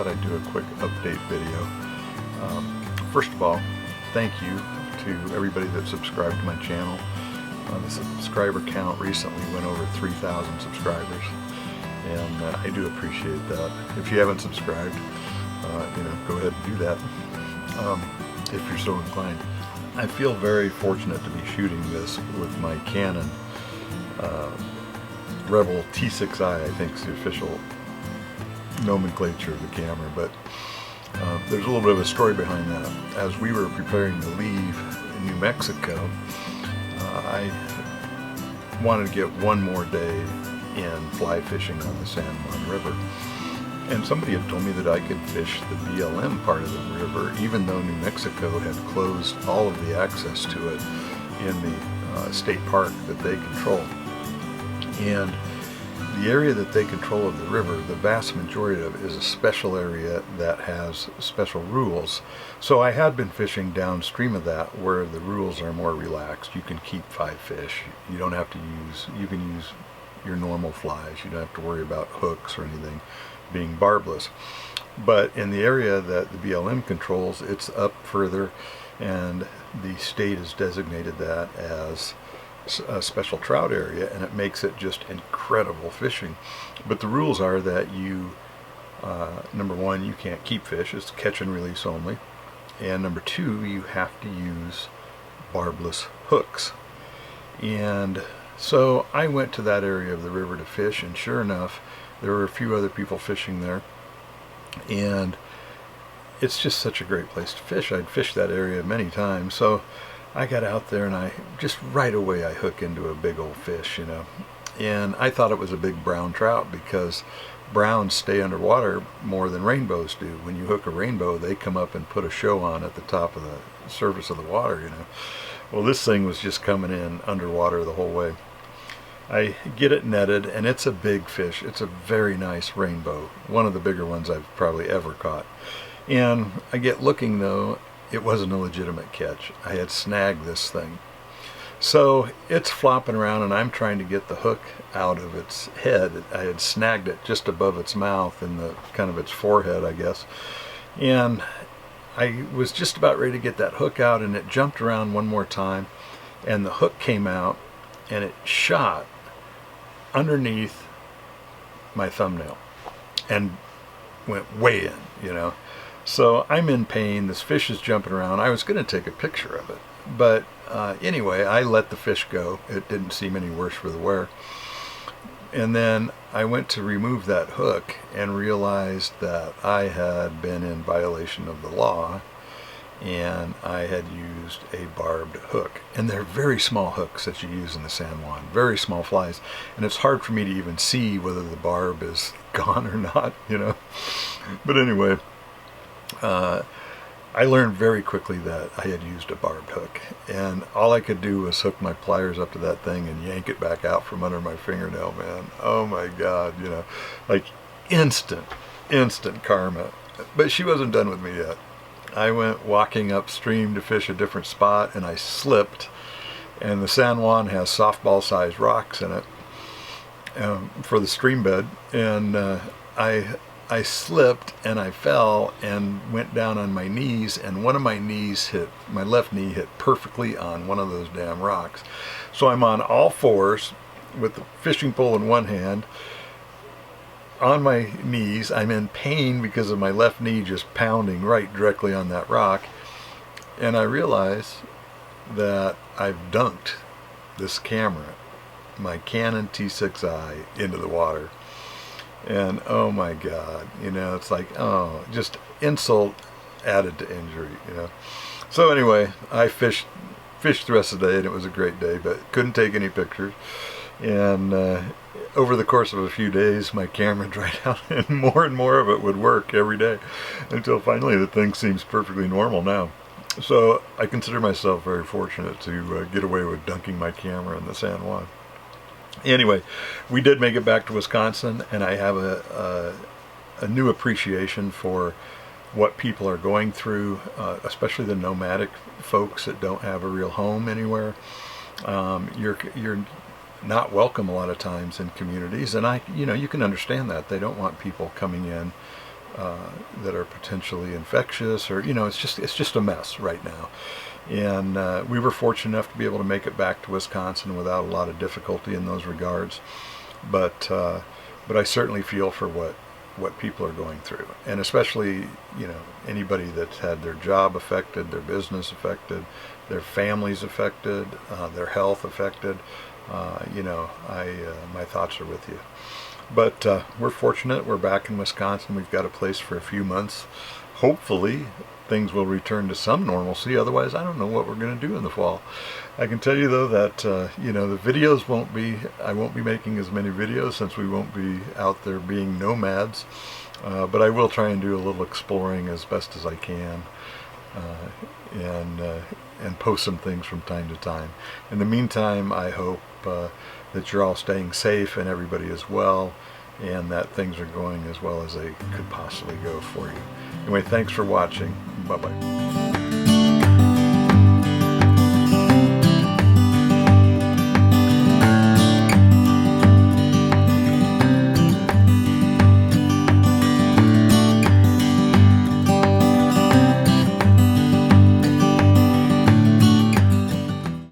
thought I'd do a quick update video. First of all, thank you to everybody that subscribed to my channel. The subscriber count recently went over 3,000 subscribers, and I do appreciate that. If you haven't subscribed, go ahead and do that if you're so inclined. I feel very fortunate to be shooting this with my Canon Rebel T6i, I think is the official nomenclature of the camera, but there's a little bit of a story behind that. As we were preparing to leave New Mexico, I wanted to get one more day in fly fishing on the San Juan River. And somebody had told me that I could fish the BLM part of the river, even though New Mexico had closed all of the access to it in the state park that they control. And the area that they control of the river, the vast majority of it is a special area that has special rules. So I had been fishing downstream of that, where the rules are more relaxed. You can keep 5 fish. You don't have to you can use your normal flies. You don't have to worry about hooks or anything being barbless. But in the area that the BLM controls, it's up further, and the state has designated that as a special trout area, and it makes it just incredible fishing. But the rules are that you, number one, you can't keep fish. It's catch and release only. And number two, you have to use barbless hooks. And so I went to that area of the river to fish, and sure enough, there were a few other people fishing there, and it's just such a great place to fish. I'd fished that area many times, so I got out there and I just right away I hook into a big old fish, and I thought it was a big brown trout, because browns stay underwater more than rainbows do. When you hook a rainbow, they come up and put a show on at the top of the surface of the water, Well, this thing was just coming in underwater the whole way. I get it netted, and it's a big fish. It's a very nice rainbow, one of the bigger ones I've probably ever caught. And I get looking, though, it wasn't a legitimate catch. I had snagged this thing. So it's flopping around, and I'm trying to get the hook out of its head. I had snagged it just above its mouth, in the kind of its forehead, I guess. And I was just about ready to get that hook out, and it jumped around one more time, and the hook came out, and it shot underneath my thumbnail and went way in, So I'm in pain. This fish is jumping around. I was going to take a picture of it, but anyway, I let the fish go. It didn't seem any worse for the wear. And then I went to remove that hook and realized that I had been in violation of the law, and I had used a barbed hook. And they're very small hooks that you use in the San Juan, very small flies, and it's hard for me to even see whether the barb is gone or not, But anyway, I learned very quickly that I had used a barbed hook, and all I could do was hook my pliers up to that thing and yank it back out from under my fingernail, man. Oh my God, like instant karma. But she wasn't done with me yet. I went walking upstream to fish a different spot, and I slipped, and the San Juan has softball-sized rocks in it for the stream bed, and I slipped and I fell and went down on my knees, and one of my left knee hit perfectly on one of those damn rocks. So I'm on all fours with the fishing pole in one hand, on my knees. I'm in pain because of my left knee just pounding right directly on that rock, and I realize that I've dunked this camera, my Canon T6i, into the water. And oh my God, it's like, just insult added to injury, So anyway, I fished the rest of the day, and it was a great day, but couldn't take any pictures. And over the course of a few days, my camera dried out, and more of it would work every day, until finally the thing seems perfectly normal now. So I consider myself very fortunate to get away with dunking my camera in the San Juan. Anyway, we did make it back to Wisconsin, and I have a new appreciation for what people are going through, especially the nomadic folks that don't have a real home anywhere. You're not welcome a lot of times in communities, and you can understand that. They don't want people coming in that are potentially infectious, or it's just a mess right now. And we were fortunate enough to be able to make it back to Wisconsin without a lot of difficulty in those regards. But I certainly feel for what people are going through, and especially anybody that's had their job affected, their business affected, their families affected, their health affected. My thoughts are with you. But we're fortunate. We're back in Wisconsin. We've got a place for a few months. Hopefully things will return to some normalcy. Otherwise, I don't know what we're going to do in the fall. I can tell you though that the videos I won't be making as many videos since we won't be out there being nomads. But I will try and do a little exploring as best as I can, and post some things from time to time. In the meantime, I hope that you're all staying safe and everybody is well, and that things are going as well as they could possibly go for you. Anyway, thanks for watching. Bye-bye.